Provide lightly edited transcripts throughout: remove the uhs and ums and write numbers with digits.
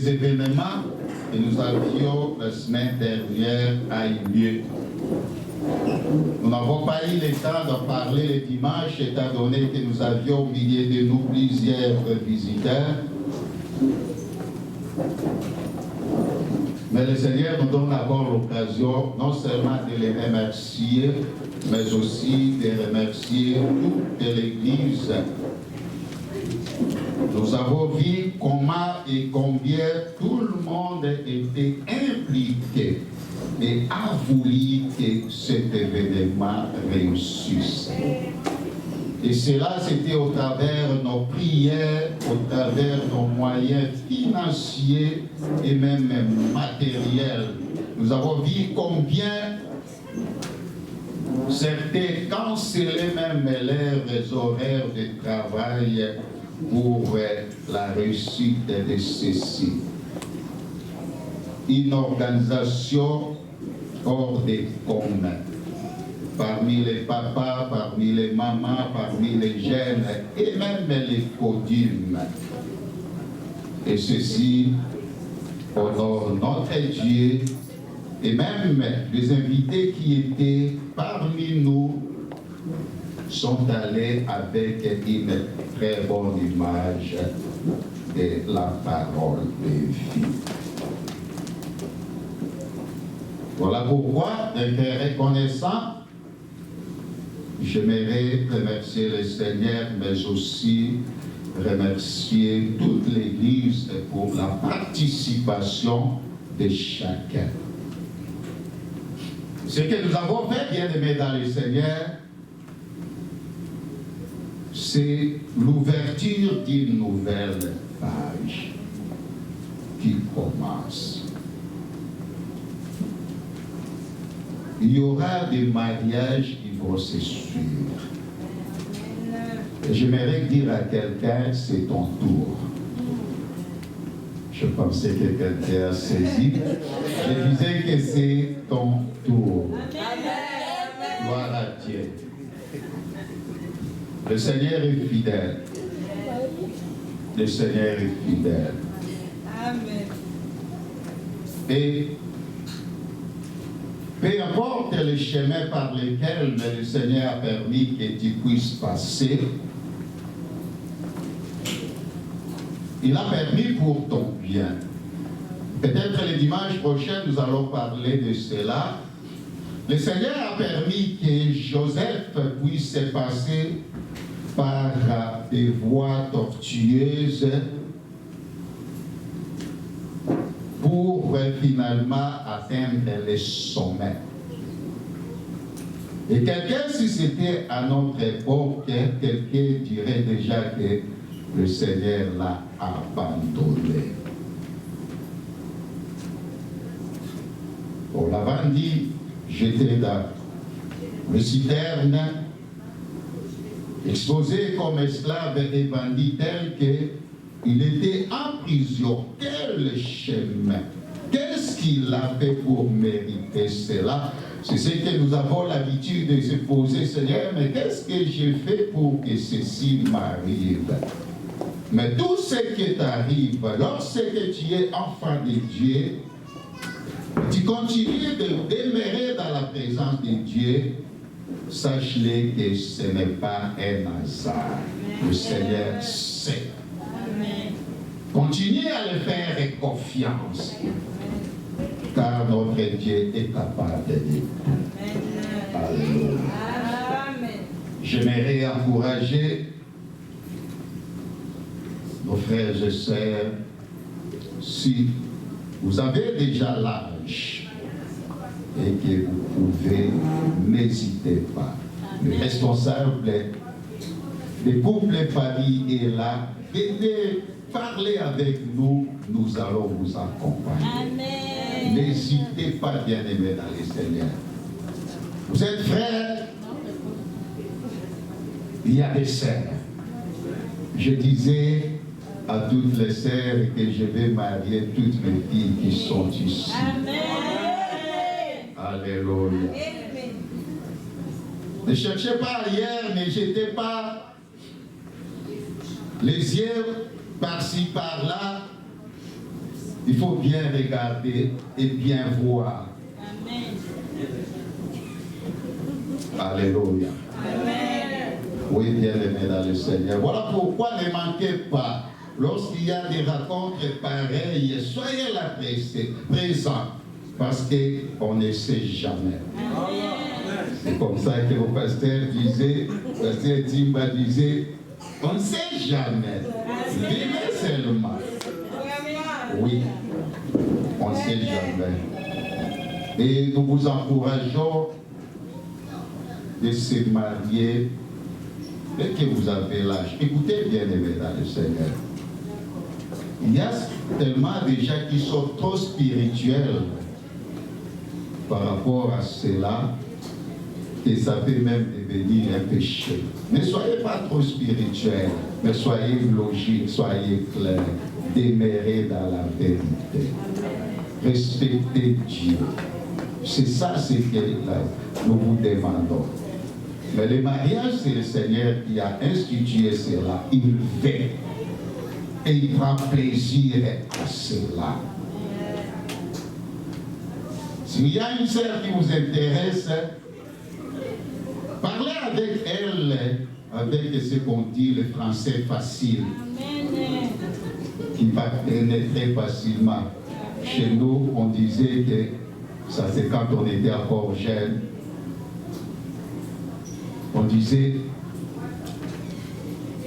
Les événements que nous avions la semaine dernière a eu lieu. Nous n'avons pas eu le temps de parler le dimanche, étant donné que nous avions au milieu de nous plusieurs visiteurs. Mais le Seigneur nous donne d'abord l'occasion non seulement de les remercier, mais aussi de remercier toute l'Église. Nous avons vu comment et combien tout le monde était impliqué et a voulu que cet événement réussisse. Et cela, c'était au travers de nos prières, au travers de nos moyens financiers et même matériels. Nous avons vu combien certains cancellaient même leurs horaires de travail pour la réussite de ceci. Une organisation hors des communs. Parmi les papas, parmi les mamans, parmi les jeunes et même les codimes. Et ceci honore notre Dieu et même les invités qui étaient parmi nous sont allés avec une très bonne image de la parole de vie. Voilà pourquoi, très reconnaissant, j'aimerais remercier le Seigneur, mais aussi remercier toute l'Église pour la participation de chacun. Ce que nous avons fait, bien aimés dans le Seigneur, c'est l'ouverture d'une nouvelle page qui commence. Il y aura des mariages qui vont se suivre. J'aimerais dire à quelqu'un, c'est ton tour. Je pensais que quelqu'un a saisi. Je disais que c'est ton tour. Gloire à Dieu. Le Seigneur est fidèle. Le Seigneur est fidèle. Amen. Et peu importe le chemin par lequel le Seigneur a permis que tu puisses passer, il a permis pour ton bien. Peut-être le dimanche prochain, nous allons parler de cela. Le Seigneur a permis que Joseph puisse passer par des voies tortueuses pour finalement atteindre les sommets. Et quelqu'un, si c'était à notre époque, quelqu'un dirait déjà que le Seigneur l'a abandonné. On l'avait dit, j'étais dans le citerne, exposé comme esclave et bandit tel qu'il était en prison. Quel chemin? Qu'est-ce qu'il a fait pour mériter cela? C'est ce que nous avons l'habitude de se poser, Seigneur, mais qu'est-ce que j'ai fait pour que ceci m'arrive? Mais tout ce qui t'arrive, lorsque tu es enfant de Dieu, tu continues de demeurer dans la présence de Dieu, sache-le que ce n'est pas un hasard. Le Seigneur sait. Continuez à le faire confiance, car notre Dieu est capable de tout. Alléluia. J'aimerais encourager nos frères et sœurs, si vous avez déjà l'âge et que vous pouvez, n'hésitez pas. Le responsable des couples et familles est là. Venez parler avec nous, nous allons vous accompagner. N'hésitez pas, bien-aimés dans les Seigneurs. Vous êtes frères, il y a des sœurs. Je disais à toutes les sœurs que je vais marier toutes mes filles qui sont ici. Amen. Alléluia. Ne cherchez pas ailleurs, ne jetez pas les yeux par-ci, par-là. il faut bien regarder et bien voir. Amen. Alléluia. Amen. Oui, bien-aimés dans le Seigneur. Voilà pourquoi ne manquez pas. Lorsqu'il y a des rencontres pareilles, soyez là présents. Parce qu'on ne sait jamais. C'est comme ça que le pasteur Timba disait, on ne sait jamais. Vivez seulement. Oui, on ne sait jamais. Et nous vous encourageons de se marier dès que vous avez l'âge. Écoutez bien, aimés dans le Seigneur. Il y a tellement de gens qui sont trop spirituels par rapport à cela que ça peut même devenir un péché. Ne soyez pas trop spirituels, mais soyez logiques, soyez clairs, demeurez dans la vérité. Respectez Dieu. C'est ça ce que nous vous demandons. Mais le mariage, c'est le Seigneur qui a institué cela. Il veut. Et il prend plaisir à cela. S'il y a une sœur qui vous intéresse, parlez avec elle, avec ce qu'on dit, le français facile, qui va pénétrer facilement. Chez nous, on disait que ça c'est quand on était encore jeune. On disait,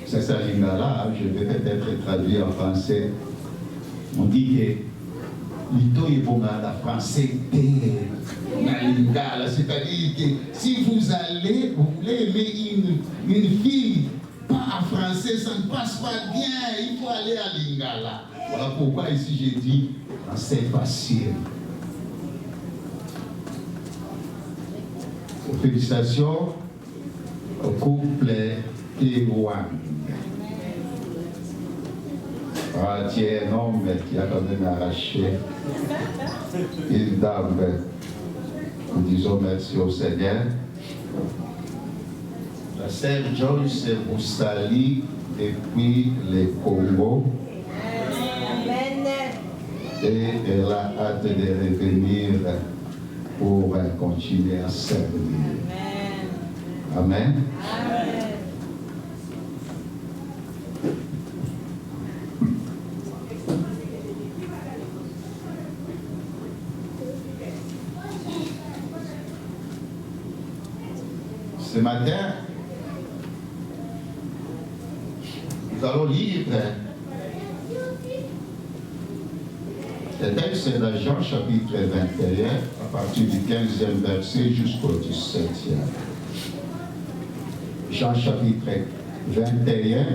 c'est ça lingala, je vais peut-être traduire en français. On dit que l'ito est bon à la français lingala, c'est-à-dire que si vous voulez aimer une fille, pas en français, ça ne passe pas bien, il faut aller à lingala. Voilà pourquoi ici j'ai dit français facile. Félicitations au couple Kéouang. Ah, tu es un homme qui a quand même arraché une dame. Nous disons merci au Seigneur. La sœur Joyce vous salue depuis le Congo. Et elle a hâte de revenir pour continuer à servir. Amen. Amen. Ce matin, nous allons lire le texte de Jean chapitre 21 à partir du 15e verset jusqu'au 17e. Jean chapitre 21,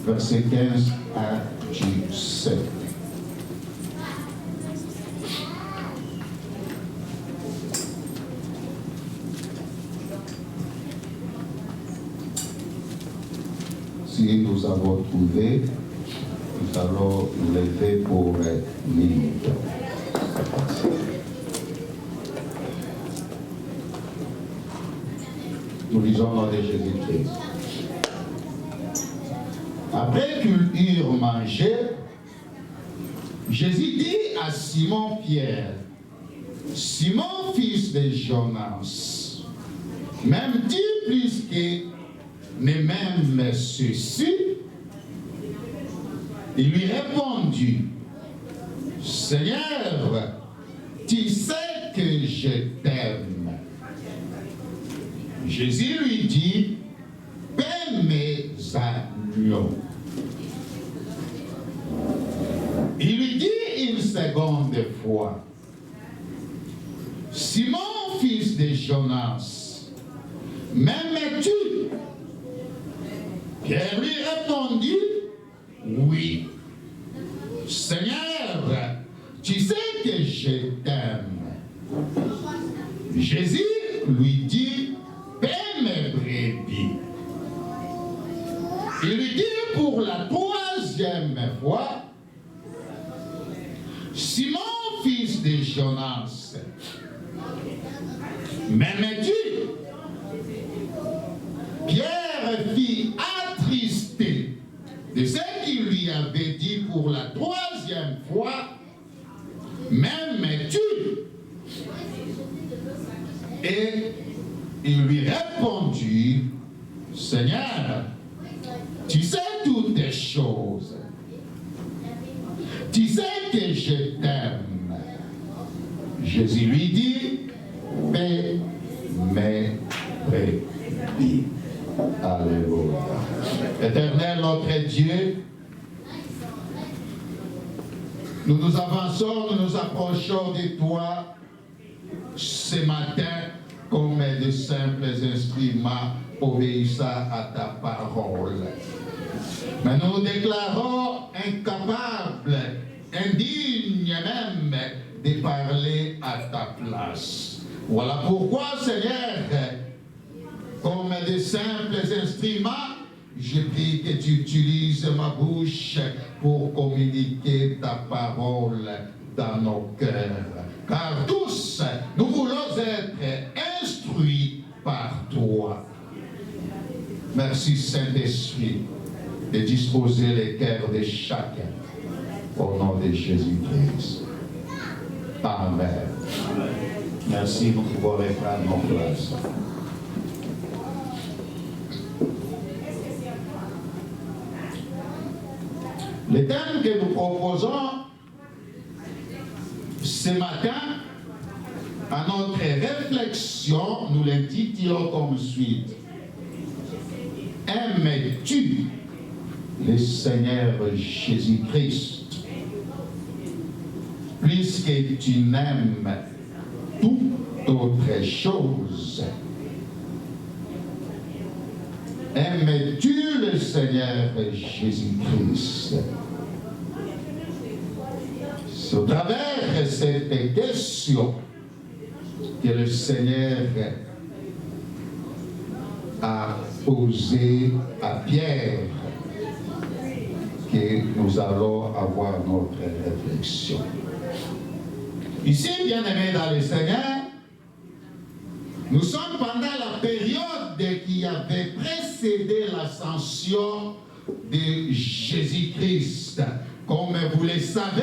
verset 15 à 17. Si nous avons trouvé, nous allons lever pour lire. Nous lisons dans les Jésus-Christ. Après qu'ils eurent mangé, Jésus dit à Simon-Pierre, Simon, fils de Jonas, m'aimes-tu plus que ne m'aime ceci? Il lui répondit, Seigneur, tu sais que je t'aime. Jésus lui dit, paie mes agneaux. Il lui dit une seconde fois, Simon, fils de Jonas, m'aimes-tu? Pierre lui répondit, oui. Seigneur, tu sais que je t'aime. Jésus lui dit, paie mes brebis. Il lui dit pour la 3e fois, Simon, fils de Jonas, m'aimes-tu? Pierre fut attristé de ce qu'il lui qui avait dit pour la troisième fois, m'aimes-tu? Et il lui répondit, Seigneur, tu sais toutes les choses. Tu sais que je t'aime. Jésus lui dit, paix mes brebis. Alléluia. Éternel notre Dieu, nous nous avançons, nous nous approchons de toi ce matin comme de simples instruments obéissant à ta parole. Mais nous nous déclarons incapables, indignes même de parler à ta place. Voilà pourquoi, Seigneur, comme de simples instruments, je prie que tu utilises ma bouche pour communiquer ta parole dans nos cœurs. Car tous, nous voulons être instruits par toi. Merci Saint-Esprit de disposer les cœurs de chacun au nom de Jésus-Christ. Amen. Merci, nous pouvons reprendre nos places. Le thème que nous proposons ce matin, à notre réflexion, nous l'intitulons comme suit. Aimes-tu le Seigneur Jésus-Christ plus que tu n'aimes toute autre chose? Aimes-tu le Seigneur Jésus-Christ? C'est au travers de cette question que le Seigneur a posé à Pierre que nous allons avoir notre réflexion. Ici, bien-aimés dans le Seigneur, nous sommes pendant la période qui avait précédé l'ascension de Jésus-Christ. Comme vous le savez,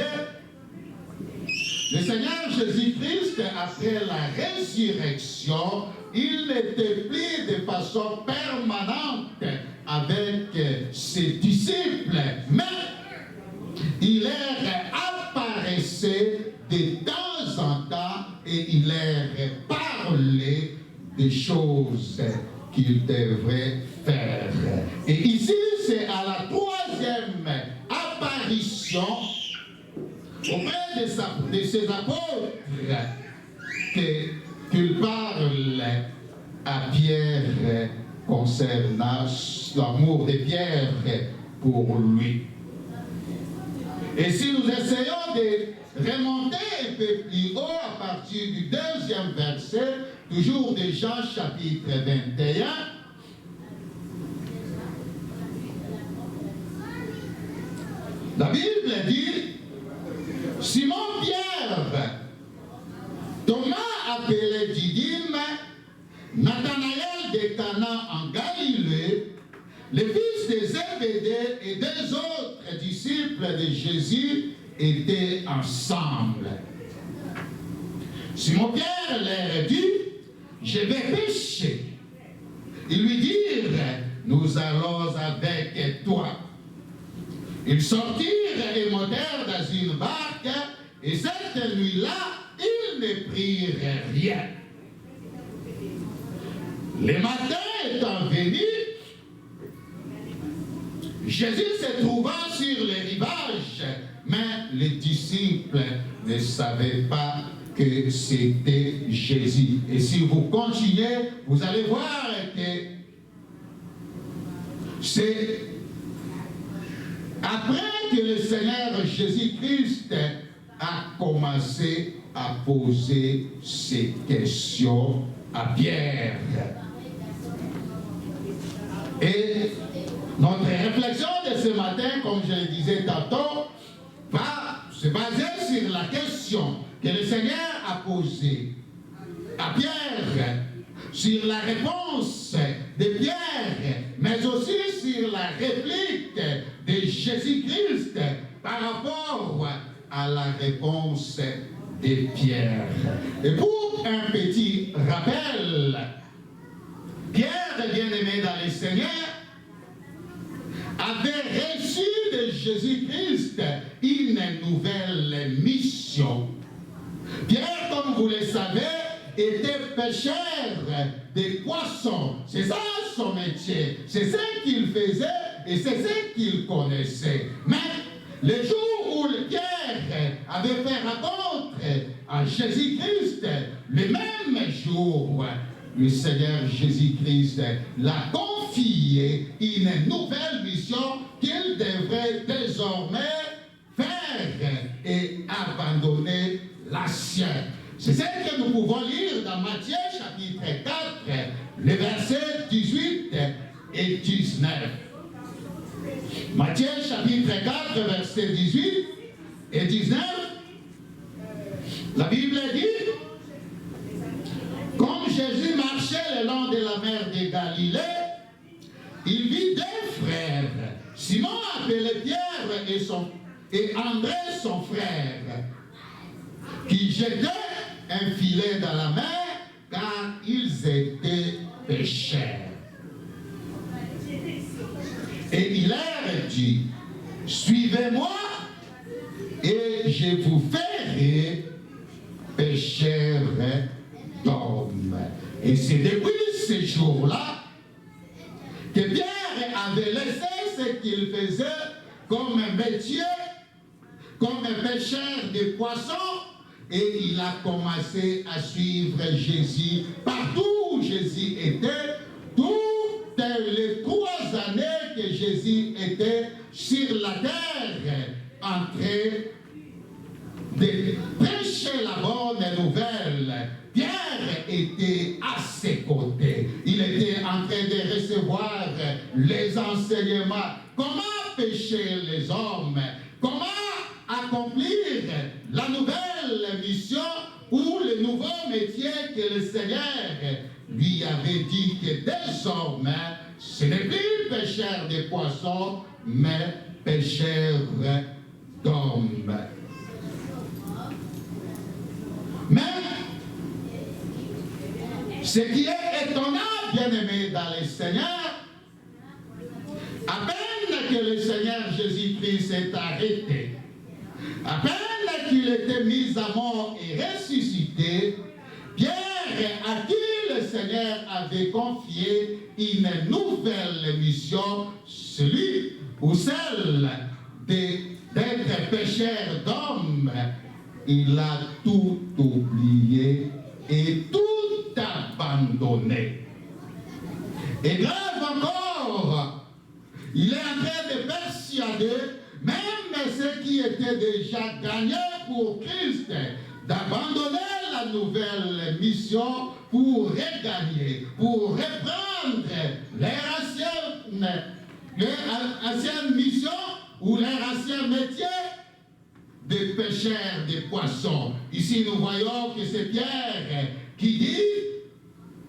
le Seigneur Jésus-Christ, après la résurrection, il n'était plus de façon permanente avec ses disciples, mais il leur apparaissait de temps en temps et il leur parlait des choses qu'il devrait faire. Et ici, c'est à la troisième apparition auprès de ses apôtres qu'il parle à Pierre concernant l'amour de Pierre pour lui. Et si nous essayons de remonter un peu plus haut à partir du deuxième verset, toujours de Jean chapitre 21, la Bible dit, Simon-Pierre, Thomas appelé Didyme, Nathanaël de Cana en Galilée, les fils de Zébédée et deux autres disciples de Jésus étaient ensemble. Simon-Pierre leur dit, je vais pêcher. Ils lui dirent, nous allons avec toi. Ils sortirent et montèrent dans une barque, et cette nuit-là, ils ne prirent rien. Le matin étant venu, Jésus se trouva sur le rivage, mais les disciples ne savaient pas que c'était Jésus. Et si vous continuez, vous allez voir que c'est après que le Seigneur Jésus-Christ a commencé à poser ces questions à Pierre. Et notre réflexion de ce matin, comme je le disais tantôt, va se baser sur la question que le Seigneur a posée à Pierre, sur la réponse de Pierre, mais aussi sur la réplique de Jésus-Christ par rapport à la réponse de Pierre. Et pour un petit rappel, Pierre, bien-aimé dans le Seigneur, avait reçu de Jésus-Christ une nouvelle mission. Pierre, comme vous le savez, était pêcheur de poissons. C'est ça son métier. C'est ce qu'il faisait et c'est ce qu'il connaissait. Mais le jour où Pierre avait fait rencontre à Jésus-Christ, le même jour, le Seigneur Jésus-Christ l'a confié une nouvelle mission qu'il devrait désormais faire et abandonner la sienne. C'est ce que nous pouvons lire dans Matthieu chapitre 4, les versets 18 et 19. Matthieu chapitre 4, versets 18 et 19, la Bible dit: comme Jésus marchait le long de la mer de Galilée, il vit deux frères, Simon appelé Pierre et André son frère, qui jetaient un filet dans la mer car ils étaient pécheurs. Et il leur dit: suivez-moi et je vous ferai pécheurs d'hommes. Et c'est depuis ce jour-là que Pierre avait laissé ce qu'il faisait comme un métier, comme un pêcheur de poissons, et il a commencé à suivre Jésus partout où Jésus était, toutes les 3 années que Jésus était sur la terre, en train de prêcher la bonne nouvelle. Pierre était à ses côtés. Il était en train de recevoir les enseignements. Comment pécher les hommes? Comment accomplir la nouvelle mission ou le nouveau métier que le Seigneur lui avait dit que désormais, ce n'est plus pêcheur de poissons, mais pêcheur d'hommes. Mais ce qui est étonnant, bien-aimé dans le Seigneur, à peine que le Seigneur Jésus-Christ s'est arrêté, à peine qu'il était mis à mort et ressuscité, Pierre, à qui le Seigneur avait confié une nouvelle mission, celui ou celle d'être pécheur d'hommes, il a tout oublié et tout abandonné. Et grave encore, il est en train de persuader même ceux qui étaient déjà gagnés pour Christ d'abandonner la nouvelle mission pour regagner, pour reprendre leur ancienne mission ou leur ancien métier de pêcheurs de poissons. Ici, nous voyons que c'est Pierre qui dit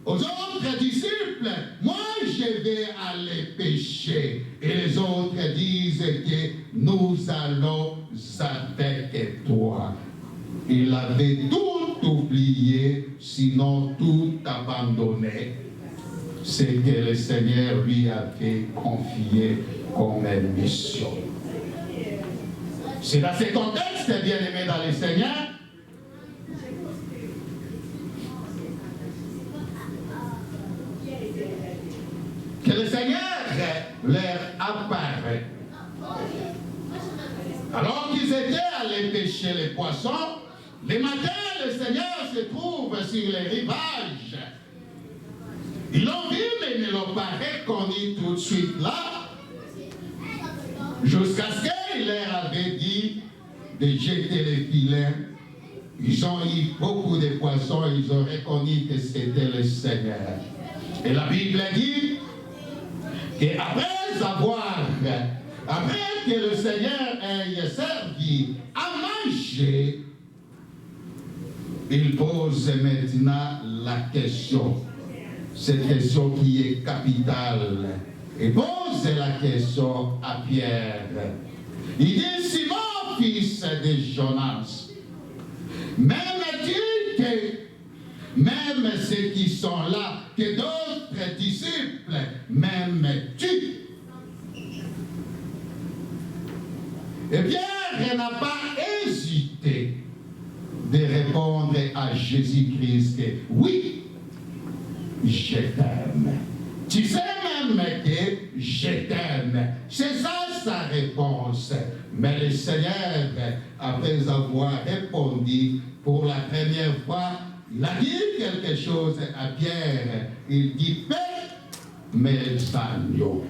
aux autres disciples: moi, je vais aller pêcher. Et les autres disent que nous allons avec toi. Il avait tout oublié, sinon tout abandonné, ce que le Seigneur lui avait confié comme mission. C'est dans ce contexte, bien-aimés dans le Seigneur, que le Seigneur leur apparaît. Alors qu'ils étaient allés pêcher les poissons, le matin, le Seigneur se trouve sur les rivages. Ils l'ont vu, mais ils ne l'ont pas reconnu tout de suite là, jusqu'à ce qu'il leur avait dit de jeter les filets. Ils ont eu beaucoup de poissons, ils ont reconnu que c'était le Seigneur. Et la Bible dit qu'après que le Seigneur ait servi à manger, il pose maintenant la question: cette question qui est capitale et pose la question à Pierre. Il dit, Simon, fils de Jonas, m'aimes-tu que même ceux qui sont là, que d'autres disciples, m'aimes-tu? Et Pierre n'a pas hésité de répondre à Jésus-Christ que oui, je t'aime. Tu sais même que je t'aime. C'est ça sa réponse. Mais le Seigneur, après avoir répondu pour la première fois, il a dit quelque chose à Pierre. Il dit, paix mes agneaux.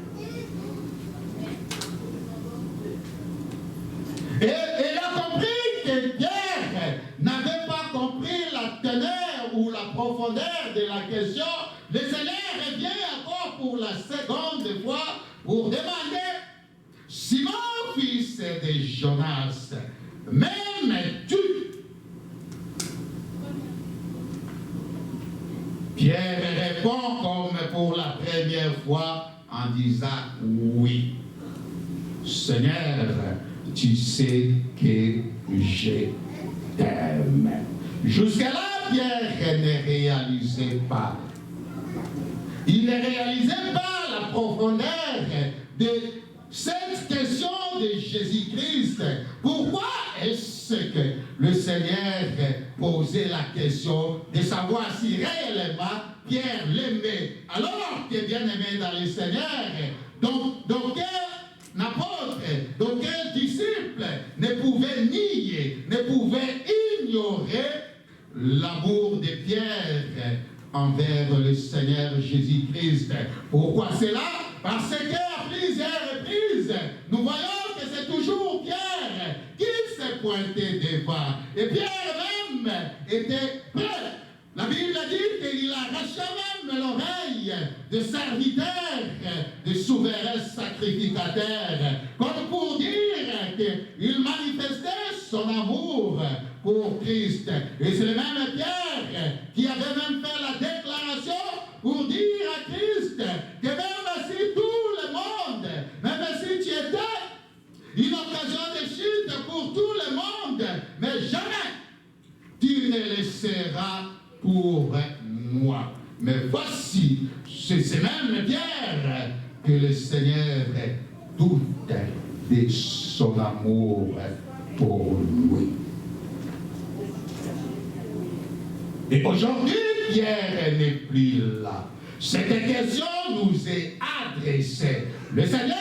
Et il a compris que Pierre n'avait pas compris la teneur ou la profondeur de la question. Le Seigneur revient encore pour la seconde fois pour demander, Simon, fils de Jonas, m'aimes-tu? Pierre répond comme pour la première fois en disant oui. Seigneur, tu sais que je t'aime. Jusqu'à-là, Pierre ne réalisait pas. Il ne réalisait pas la profondeur de cette question de Jésus-Christ. Pourquoi est-ce que le Seigneur posait la question de savoir si réellement Pierre l'aimait, alors que bien-aimé dans le Seigneur, donc quel apôtre, donc quel disciple ne pouvait nier, ne pouvait ignorer l'amour de Pierre envers le Seigneur Jésus-Christ. Pourquoi cela? Parce qu'à plusieurs reprises, nous voyons que c'est toujours Pierre qui s'est pointé devant. Et Pierre même était prêt. La Bible dit qu'il arracha même l'oreille de serviteur, de souverain sacrificateur, comme pour dire qu'il manifestait son amour pour Christ. Et c'est le même Pierre qui avait même fait la déclaration pour dire à Christ que même si tout le monde, même si tu étais une occasion de chute pour tout le monde, mais jamais tu ne le seras pour moi. Mais voici, c'est ce même Pierre que le Seigneur doute de son amour pour lui. Et aujourd'hui, Pierre n'est plus là. Cette question nous est adressée. Le Seigneur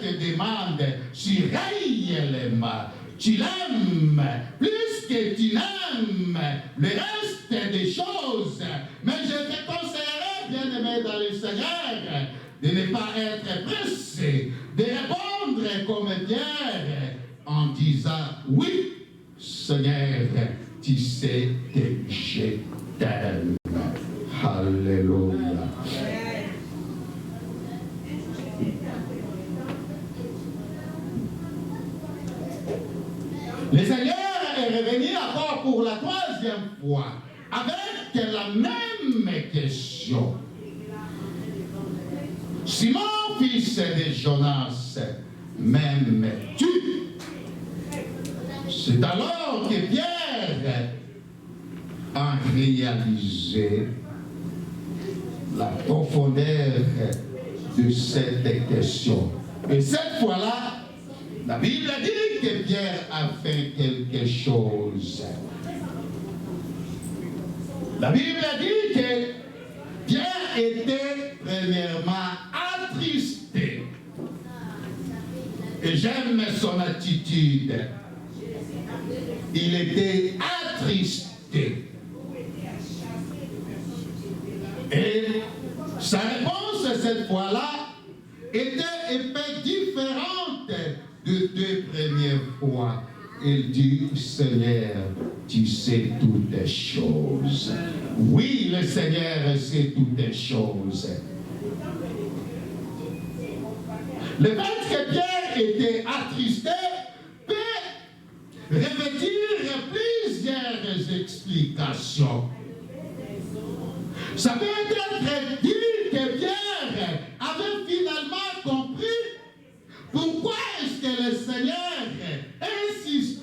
te demande si réellement tu l'aimes plus que tu l'aimes le reste des choses. Mais je te conseillerais, bien-aimé dans le Seigneur, de ne pas être pressé, de répondre comme Pierre en disant oui, Seigneur, tu sais que je t'aime. Alléluia. Le Seigneur est revenu encore pour la troisième fois avec la même question. Simon, fils de Jonas, m'aimes-tu? C'est alors que Pierre a réalisé la profondeur de cette question. Et cette fois-là, la Bible dit que Pierre a fait quelque chose. La Bible dit que Pierre était premièrement attristé. Et j'aime son attitude. Il était attristé. Et sa réponse cette fois-là était un peu différente de deux premières fois. Il dit, Seigneur, tu sais toutes les choses. Oui, le Seigneur sait toutes les choses. Le fait que Pierre était attristé peut revêtir plusieurs explications. Ça peut être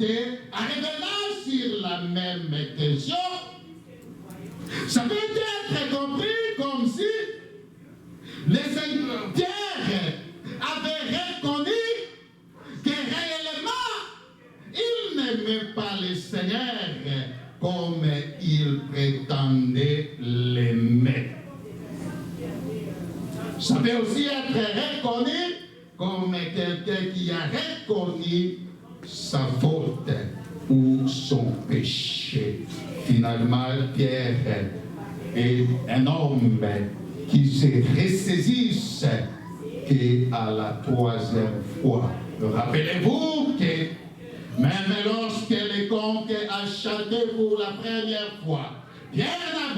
côté, en revenant sur la même question, ça peut être compris comme si les Pierre avait reconnu que réellement, il n'aimait pas le Seigneur comme il prétendait l'aimer. Ça peut aussi être reconnu comme quelqu'un qui a reconnu sa faute ou son péché. Finalement, Pierre est un homme qui se ressaisisse qu'à la troisième fois. Rappelez-vous que même lorsque le conque a chanté pour la première fois, Pierre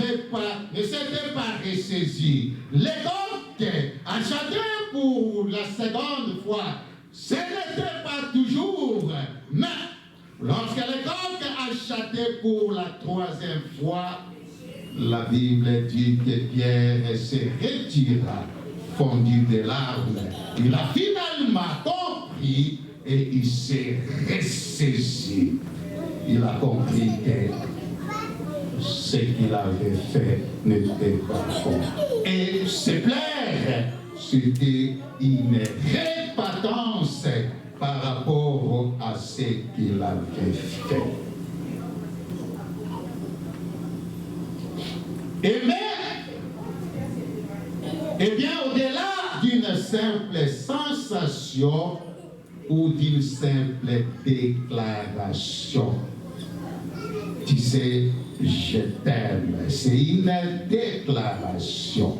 ne s'était pas ressaisi. Le conque a chanté pour la seconde fois. Ce n'était pas toujours, mais lorsque le conque a chanté pour la troisième fois, la Bible dit que Pierre se retira, fondu de larmes. Il a finalement compris et il s'est ressaisi. Il a compris que ce qu'il avait fait n'était pas bon. Et se plaire, c'était une répatance par rapport à ce qu'il avait fait. Eh bien, au-delà d'une simple sensation ou d'une simple déclaration, tu sais, je t'aime, c'est une déclaration.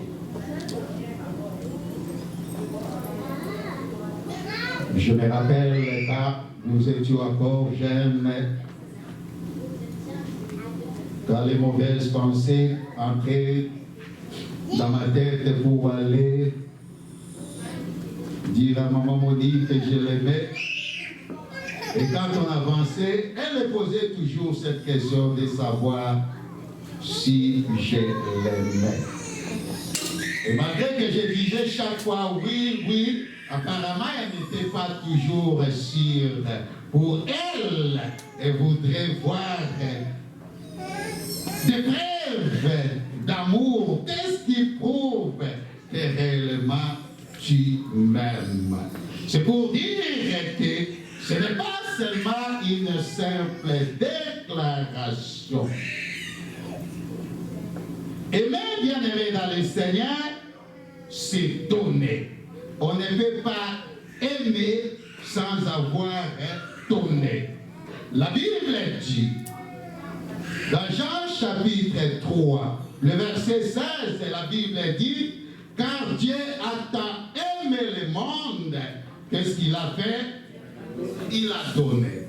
Je me rappelle quand nous étions encore jeunes, quand les mauvaises pensées entraient dans ma tête pour aller dire à maman Monique que je l'aimais. Et quand on avançait, elle me posait toujours cette question de savoir si je l'aimais. Et malgré que je disais chaque fois oui, oui, apparemment elle n'était pas toujours sûre. Pour elle, elle voudrait voir des preuves d'amour. Qu'est-ce qui prouve que réellement tu m'aimes? C'est pour dire que ce n'est pas seulement une simple déclaration. Aimer, bien-aimé dans le Seigneur, c'est donner. On ne peut pas aimer sans avoir donné. La Bible dit, dans Jean chapitre 3, le verset 16, la Bible dit, car Dieu a tant aimé le monde, qu'est-ce qu'il a fait? Il a donné.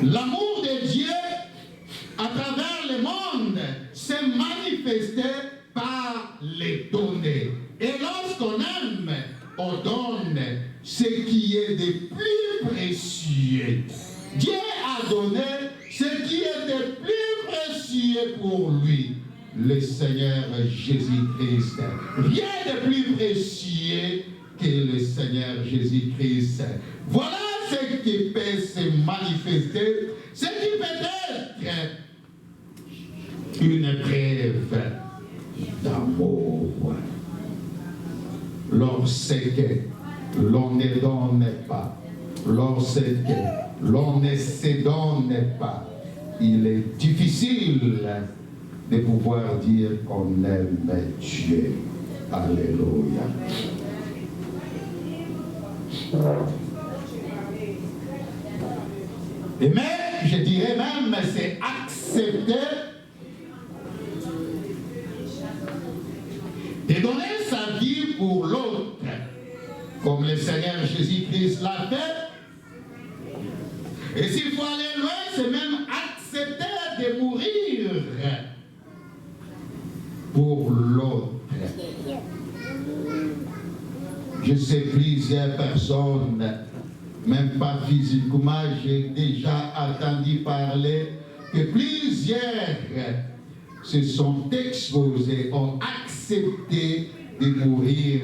L'amour de Dieu à travers le monde s'est manifesté par les données. Et lorsqu'on aime, on donne ce qui est de plus précieux. Dieu a donné ce qui est de plus précieux pour lui, le Seigneur Jésus-Christ. Rien de plus précieux que le Seigneur Jésus-Christ. Voilà ce qui peut se manifester, ce qui peut être une preuve d'amour. Lorsque l'on ne donne pas, lorsque l'on ne se donne pas, il est difficile de pouvoir dire qu'on aime Dieu. Alléluia. Et mais, je dirais même, c'est accepter de donner sa vie pour l'autre, comme le Seigneur Jésus-Christ l'a fait. Et s'il faut aller loin, c'est même accepter de mourir pour l'autre. Je sais plusieurs personnes, même pas physiquement, j'ai déjà entendu parler que plusieurs se sont exposés, ont accepté de mourir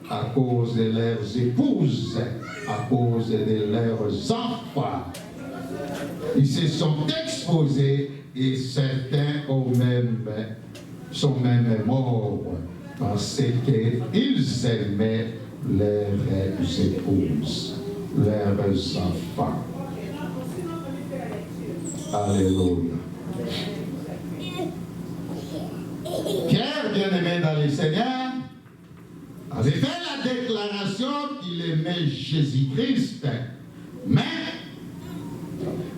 à cause de leurs épouses. à cause de leurs enfants. Ils se sont exposés et certains sont même morts parce qu'ils aimaient leurs épouses, leurs enfants. Alléluia. Pierre, bien-aimé dans le Seigneur, avait fait la déclaration qu'il aimait Jésus-Christ, mais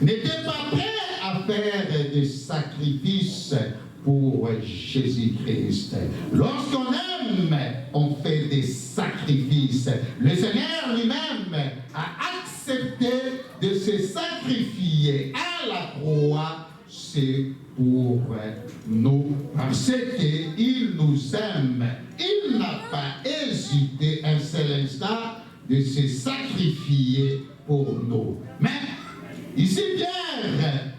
n'était pas prêt à faire des sacrifices pour Jésus-Christ. Lorsqu'on aime, on fait des sacrifices. Le Seigneur lui-même a accepté de se sacrifier à la croix. C'est pour nous, parce qu'il nous aime. Il n'a pas hésité un seul instant de se sacrifier pour nous. Mais, ici, Pierre,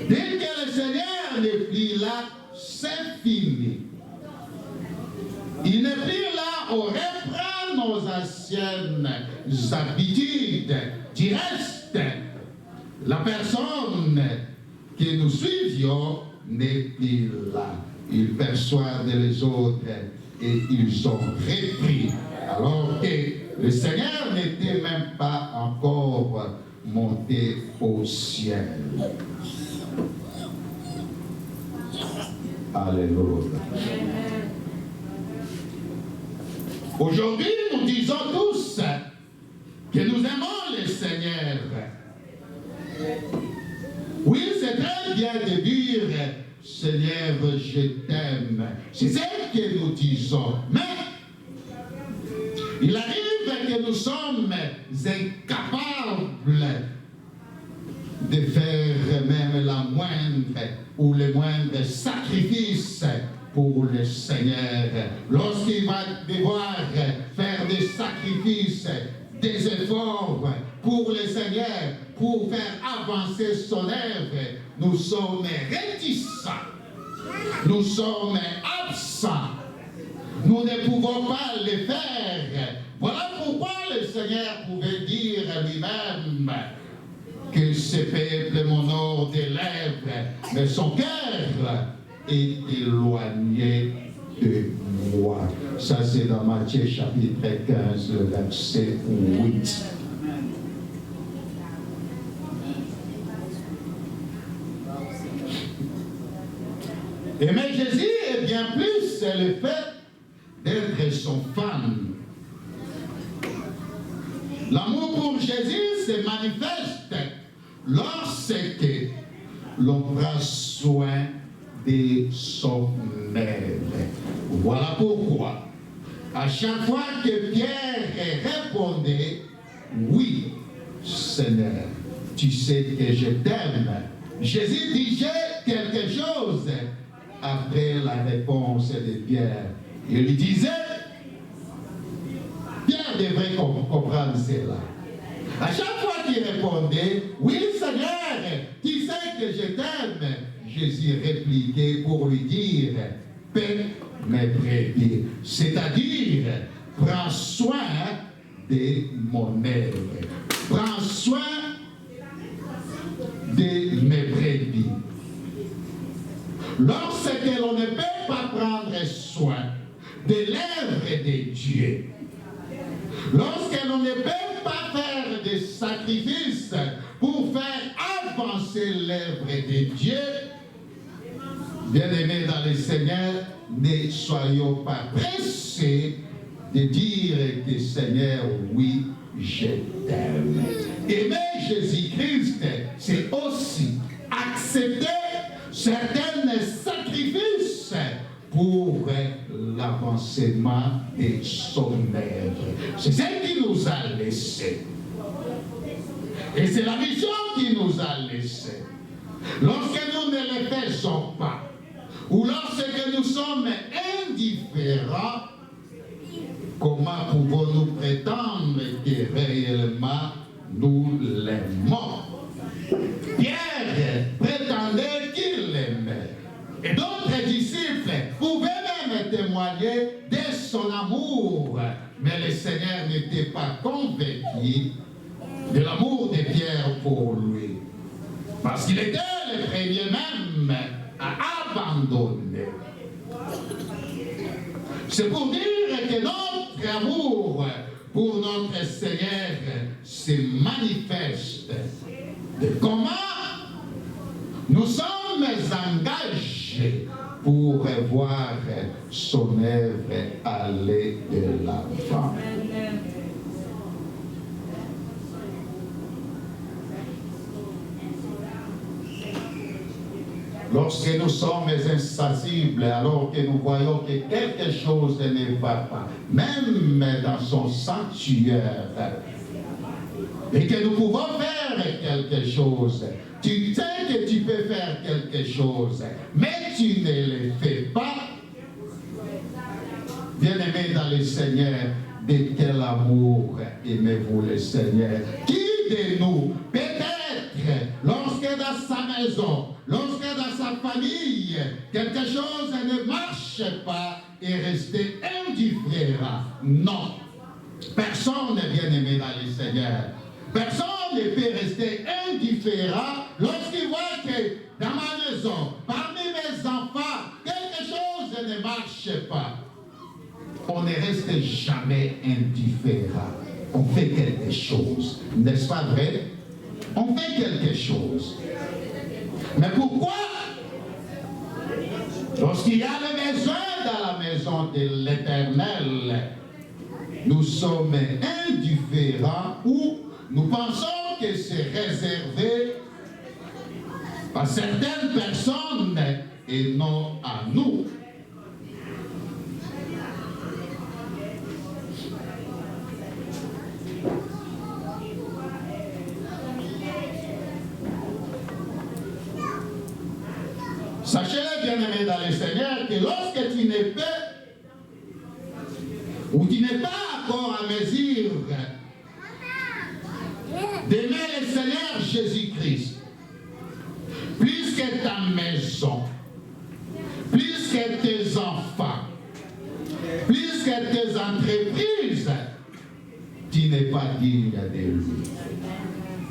dès que le Seigneur n'est plus là, c'est fini. Il n'est plus là, on reprend nos anciennes habitudes. Du reste, la personne que nous suivions n'est plus là. Ils persuadent les autres et ils ont repris. Alors que le Seigneur n'était même pas encore monté au ciel. Alléluia. Aujourd'hui, nous disons tous que nous aimons le Seigneur. Oui, c'est très bien de dire Seigneur, je t'aime. C'est ce que nous disons. Mais il arrive que nous sommes incapables de faire même la moindre ou le moindre sacrifice pour le Seigneur. Lorsqu'il va devoir faire des sacrifices, des efforts pour le Seigneur, pour faire avancer son œuvre, nous sommes réticents, nous sommes absents, nous ne pouvons pas le faire. Voilà pourquoi le Seigneur pouvait dire lui-même que ce peuple m'honore des lèvres, mais son cœur est éloigné de moi. Ça, c'est dans Matthieu chapitre 15, le verset 8. Aimer Jésus est bien plus le fait d'être son fan. L'amour pour Jésus se manifeste lorsque l'on prend soin de son œuvre. Voilà pourquoi, à chaque fois que Pierre répondait, oui, Seigneur, tu sais que je t'aime, Jésus disait quelque chose après la réponse de Pierre. Il lui disait, Pierre devrait comprendre cela. À chaque fois qu'il répondait, oui Seigneur, tu sais que je t'aime, Jésus répliquait pour lui dire, paie mes brebis, c'est-à-dire, prends soin de mon œuvre, prends soin de mes brebis. Lorsque l'on ne peut pas prendre soin de l'œuvre de Dieu, lorsque l'on ne peut pas faire des sacrifices pour faire avancer l'œuvre de Dieu, bien-aimés dans le Seigneur, ne soyons pas pressés de dire que Seigneur, oui, je t'aime. Aimer Jésus-Christ, c'est aussi accepter certains sacrifices pour l'avancement de son œuvre. C'est ce qui nous a laissé. Et c'est la mission qui nous a laissé. Lorsque nous ne le faisons pas, ou lorsque nous sommes indifférents, comment pouvons-nous prétendre que réellement nous l'aimons? Pierre prétendait qu'il l'aimait. Et d'autres disciples pouvaient même témoigner de son amour. Mais le Seigneur n'était pas convaincu de l'amour de Pierre pour lui. Parce qu'il était le premier même à abandonner. C'est pour dire que notre amour pour notre Seigneur se manifeste de comment nous sommes engagés pour voir son œuvre aller de l'avant. Lorsque nous sommes insensibles, alors que nous voyons que quelque chose ne va pas, même dans son sanctuaire, et que nous pouvons faire quelque chose, tu sais que tu peux faire quelque chose, mais tu ne le fais pas. Bien-aimés dans le Seigneur, de quel amour aimez-vous le Seigneur? Qui de nous, peut-être, lorsque dans sa maison, lorsque dans sa famille, quelque chose ne marche pas, est resté indifférent? Non. Personne n'est bien-aimé dans le Seigneur. Personne ne peut rester indifférent lorsqu'il voit que dans ma maison, parmi mes enfants, quelque chose ne marche pas. On ne reste jamais indifférent. On fait quelque chose. N'est-ce pas vrai? On fait quelque chose. Mais pourquoi? Lorsqu'il y a le besoin dans la maison de l'Éternel, nous sommes indifférents ou nous pensons que c'est réservé à certaines personnes et non à nous. Sachez-le, bien-aimés dans le Seigneur, que lorsque tu n'es pas ou tu n'es pas encore à mesure d'aimer le Seigneur Jésus-Christ, plus que ta maison, plus que tes enfants, plus que tes entreprises, tu n'es pas digne de lui.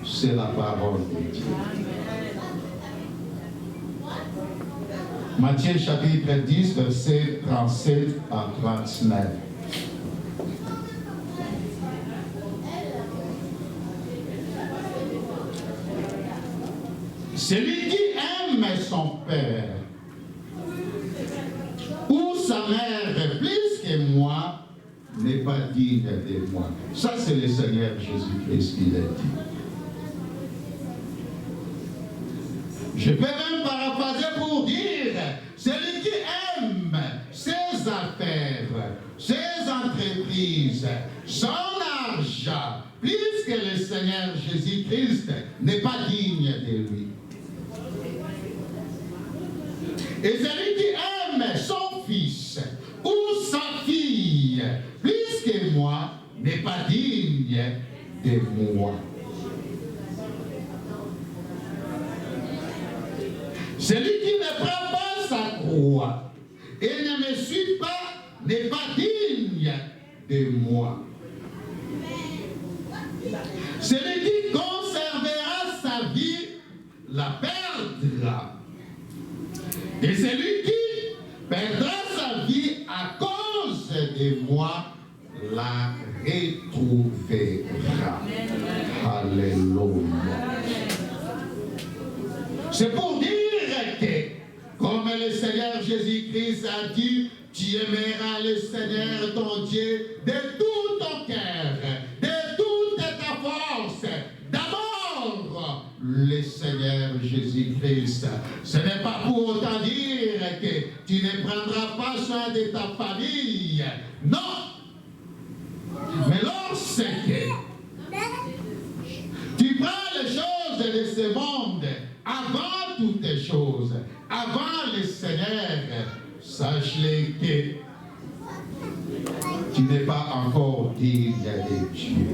C'est la parole de Dieu. Matthieu chapitre 10, versets 37 à 39. Celui qui aime son père ou sa mère plus que moi n'est pas digne de moi. Ça, c'est le Seigneur Jésus-Christ qui l'a dit. Je peux même paraphraser pour dire, celui qui aime ses affaires, ses entreprises, son argent, plus que le Seigneur Jésus-Christ n'est pas digne de lui. Et celui qui aime son fils ou sa fille, plus que moi, n'est pas digne de moi. Celui qui ne prend pas sa croix et ne me suit pas n'est pas digne de moi. Celui qui conservera sa vie la perdra. Et celui qui perdra sa vie à cause de moi la retrouvera. Alléluia. C'est pour dire que, comme le Seigneur Jésus-Christ a dit, tu aimeras le Seigneur ton Dieu de tout ton cœur, de toute ta force. D'abord, le Seigneur Jésus-Christ. Ce n'est pas pour autant dire que tu ne prendras pas soin de ta famille. Non. Mais lorsque tu prends les choses de ce monde avant toutes les choses, avant le Seigneur, sache-le que tu n'es pas encore digne de Dieu.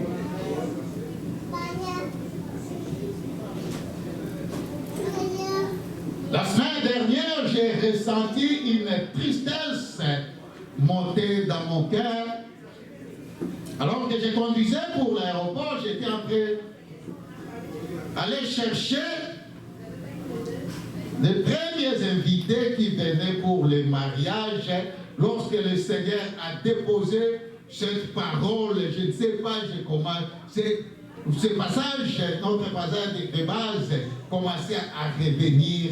La semaine dernière, j'ai ressenti une tristesse monter dans mon cœur. Alors que je conduisais pour l'aéroport, j'étais en train aller chercher les premiers invités qui venaient pour le mariage, lorsque le Seigneur a déposé cette parole, je ne sais pas comment, ce passage, notre passage de base, commençait à revenir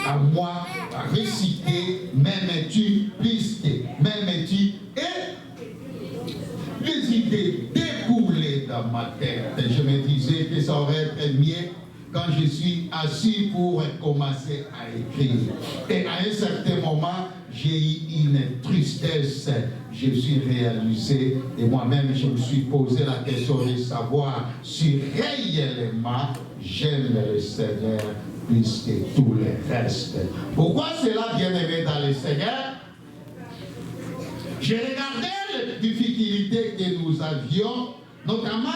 à moi, à réciter, m'aimes-tu, puisque m'aimes-tu, et les idées découlaient dans ma tête. Je me disais que ça aurait été mieux quand je suis assis pour commencer à écrire. Et à un certain moment, j'ai eu une tristesse. Je suis réalisé et moi-même, je me suis posé la question de savoir si réellement j'aime le Seigneur plus que tout le reste. Pourquoi cela, bien-aimé dans le Seigneur? J'ai regardé les difficultés que nous avions, notamment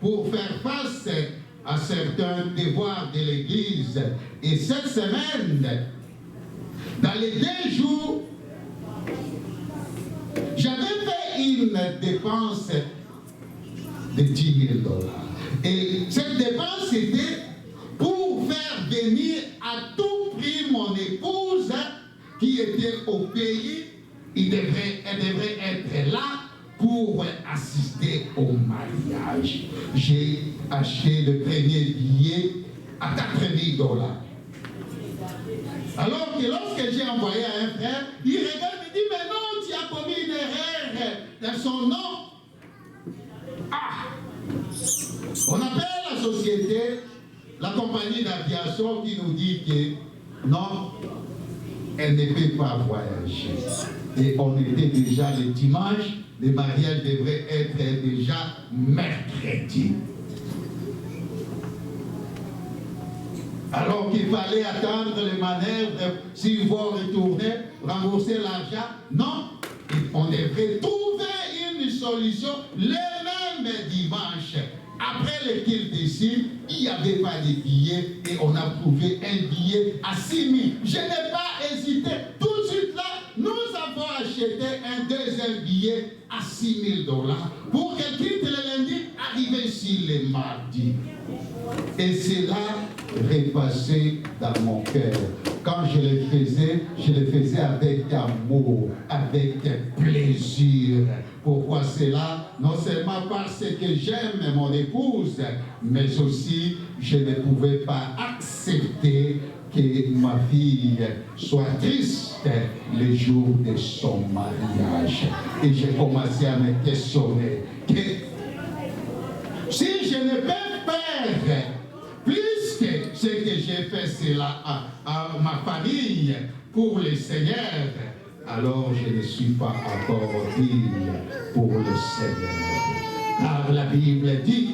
pour faire face à certains devoirs de l'Église. Et cette semaine, dans les 2 jours, j'avais fait une dépense de 10 000 $. Et cette dépense était pour faire venir à tout prix mon épouse qui était au pays. Elle devrait être là pour assister au mariage. J'ai acheté le premier billet à 4 000 $. Alors que lorsque j'ai envoyé à un frère, il regarde et dit, mais non, tu as commis une erreur dans son nom. Ah! On appelle la société, la compagnie d'aviation qui nous dit que non, elle ne peut pas voyager. Et on était déjà le dimanche, le mariage devrait être déjà mercredi. Alors qu'il fallait attendre les manœuvres, s'ils vont retourner, rembourser l'argent. Non, on devrait trouver une solution le même dimanche. Après le culte ici, il n'y avait pas de billets et on a trouvé un billet à 6 000. Je n'ai pas hésité. Tout de suite là, nous avons acheté un deuxième billet à 6 000 $ pour que le culte le lundi arrive ici le mardi. Et cela repassait dans mon cœur. Quand je le faisais avec amour, avec plaisir. Pourquoi cela? Non seulement parce que j'aime mon épouse, mais aussi je ne pouvais pas accepter que ma fille soit triste le jour de son mariage. Et j'ai commencé à me questionner que si je ne peux faire plus que ce que j'ai fait cela à ma famille pour le Seigneur, alors je ne suis pas encore digne pour le Seigneur. Car la Bible dit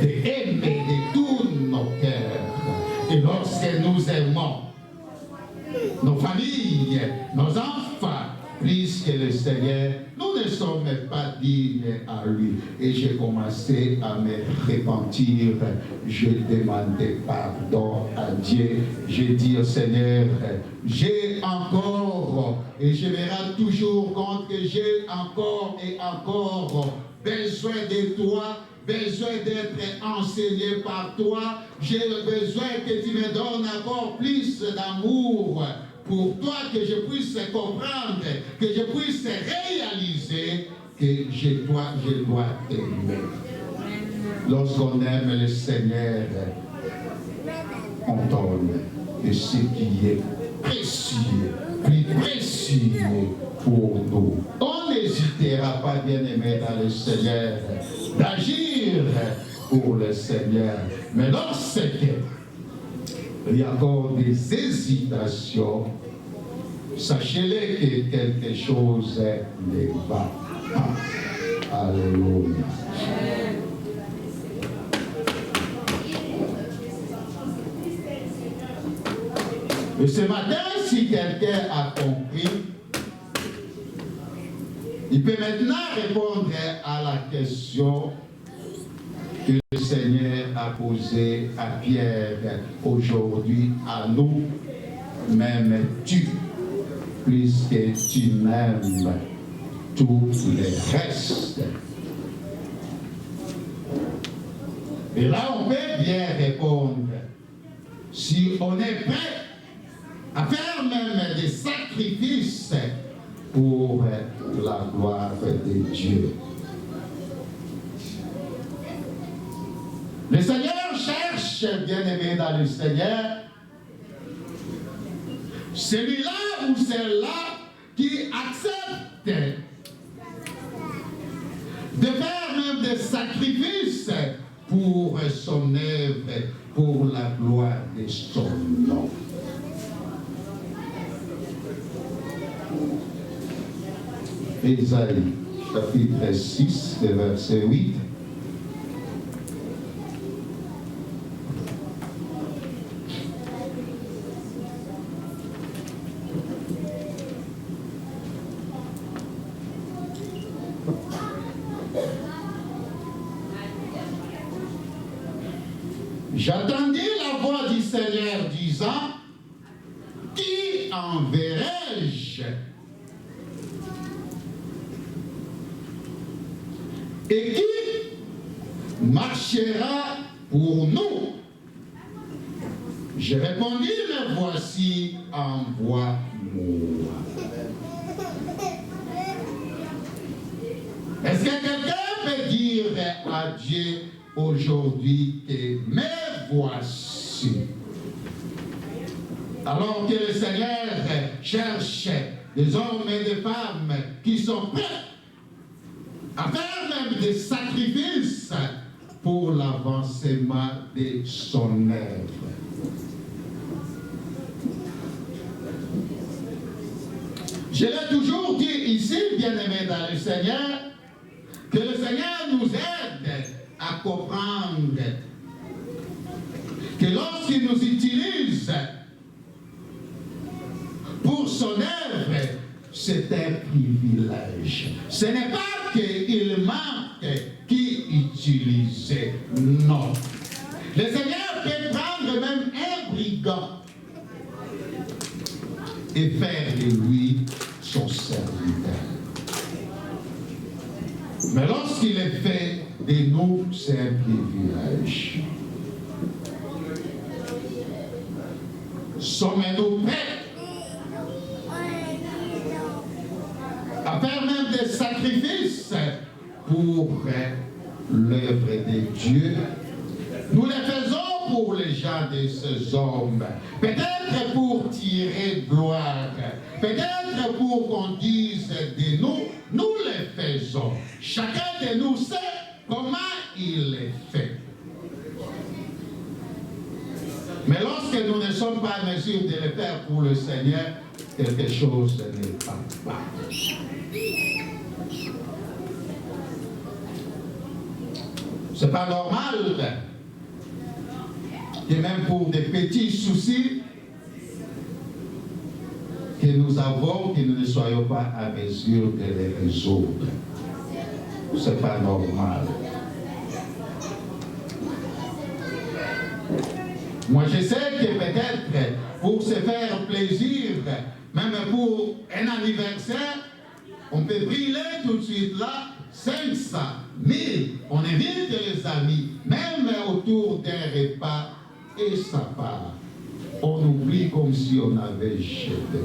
d'aimer de tous nos cœurs. Et lorsque nous aimons nos familles, nos enfants, plus que le Seigneur, nous ne sommes pas dignes à lui. Et j'ai commencé à me repentir. Je demandais pardon à Dieu. J'ai dit au Seigneur, j'ai encore, et je me rends toujours compte que j'ai encore et encore besoin de toi, besoin d'être enseigné par toi. J'ai besoin que tu me donnes encore plus d'amour pour toi, que je puisse comprendre, que je puisse réaliser que je dois t'aimer. Lorsqu'on aime le Seigneur, on donne de ce qui est précieux, plus précieux pour nous. On n'hésitera pas, bien-aimé dans le Seigneur, d'agir pour le Seigneur. Mais lorsque il y a encore des hésitations, sachez-le que quelque chose ne va pas. Alléluia. Et ce matin, si quelqu'un a compris, il peut maintenant répondre à la question que le Seigneur a posée à Pierre aujourd'hui à nous. M'aimes-tu plus que tu m'aimes tout le reste? Et là, on peut bien répondre. Si on est prêt à faire même des sacrifices pour la gloire de Dieu. Le Seigneur cherche, bien-aimé dans le Seigneur, celui-là ou celle-là qui accepte de faire même des sacrifices pour son œuvre, pour la gloire de son nom. Ésaïe, chapitre 6, verset 8. J'entendis la voix du Seigneur disant, qui enverrai-je? Et qui marchera pour nous? Je répondis, me voici, envoie-moi. Est-ce que quelqu'un peut dire à Dieu aujourd'hui que me voici? Alors que le Seigneur cherche des hommes et des femmes qui sont prêts à faire même des sacrifices pour l'avancement de son œuvre. Je l'ai toujours dit ici, bien-aimés dans le Seigneur, que le Seigneur nous aide à comprendre que lorsqu'il nous utilise pour son œuvre, c'est un privilège. Ce n'est pas qu'il manque qui utilise, non. Le Seigneur peut prendre même un brigand et faire de lui son serviteur. Mais lorsqu'il est fait de nous, c'est un privilège. Sommes-nous prêts à faire même des sacrifices pour l'œuvre de Dieu? Nous les faisons pour les gens de ces hommes. Peut-être pour tirer gloire. Peut-être pour qu'on dise de nous, nous les faisons. Chacun de nous sait comment il les fait. Mais lorsque nous ne sommes pas en mesure de le faire pour le Seigneur, quelque chose n'est pas bon. C'est pas normal que même pour des petits soucis que nous avons, que nous ne soyons pas à mesure de les résoudre. C'est pas normal. Moi, je sais que peut-être pour se faire plaisir, même pour un anniversaire, on peut brûler tout de suite là 500, 1000. On invite les amis, même autour d'un repas, et ça part. On oublie comme si on avait jeté.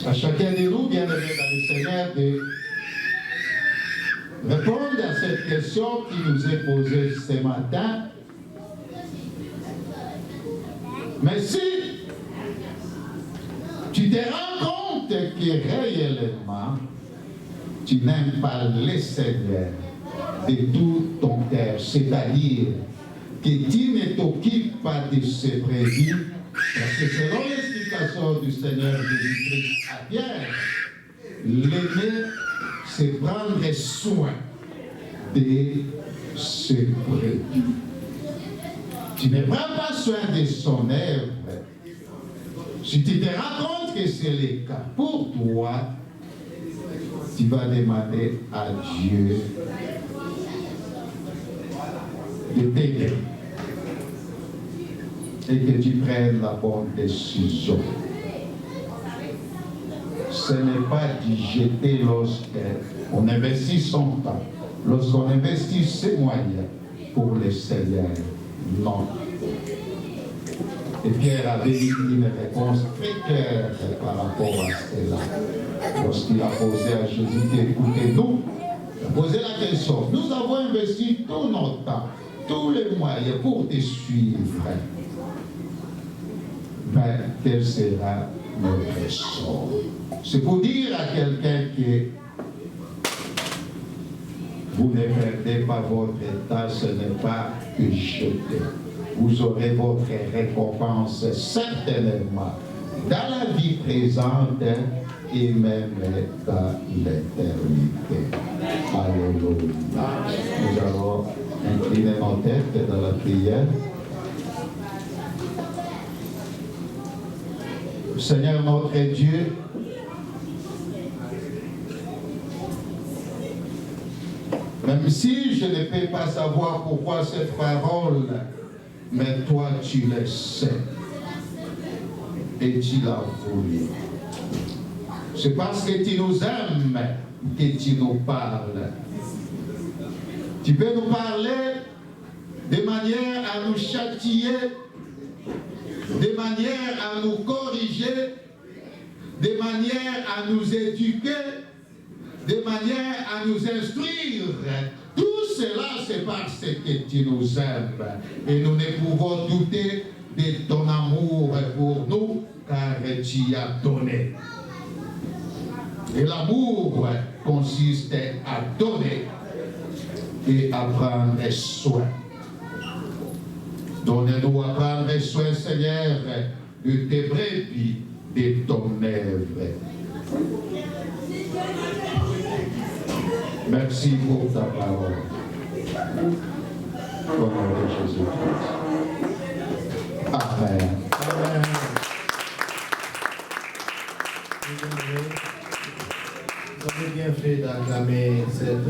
À chacun de nous, bien aimé dans le Seigneur, de répondre à cette question qui nous est posée ce matin. Mais si tu te rends compte que réellement, tu n'aimes pas le Seigneur de tout ton cœur, c'est-à-dire que tu ne t'occupes pas de ses brebis, parce que selon l'explication du Seigneur Jésus-Christ à Pierre, l'aimer, c'est prendre soin de ses brebis. Tu ne prends pas soin de son œuvre. Si tu te rends compte que c'est le cas pour toi, tu vas demander à Dieu de t'aider et que tu prennes la bonne décision. ce n'est pas d'y jeter lorsqu'on investit son temps, lorsqu'on investit ses moyens pour le Seigneur. Non. Et Pierre avait une réponse très claire par rapport à cela. Lorsqu'il a posé à Jésus, écoutez-nous, il a posé la question, nous avons investi tout notre temps, tous les moyens pour te suivre. Mais quel sera notre sort? C'est pour dire à quelqu'un que vous ne perdez pas votre temps, ce n'est pas que jeter. Vous aurez votre récompense certainement dans la vie présente et même dans l'éternité. Alléluia. Nous allons incliner nos têtes dans la prière. Seigneur notre Dieu, même si je ne peux pas savoir pourquoi cette parole, mais toi tu le sais et tu l'as voulu. C'est parce que tu nous aimes que tu nous parles. Tu peux nous parler de manière à nous châtier, de manière à nous corriger, de manière à nous éduquer, de manière à nous instruire. Tout cela, c'est parce que tu nous aimes. Et nous ne pouvons douter de ton amour pour nous, car tu as donné. Et l'amour consiste à donner et à prendre soin. Donne-nous à prendre soin, Seigneur, de tes brebis, de ton œuvre. Merci pour ta parole. Au nom de Jésus-Christ. Amen. Amen. Vous avez bien fait d'acclamer cette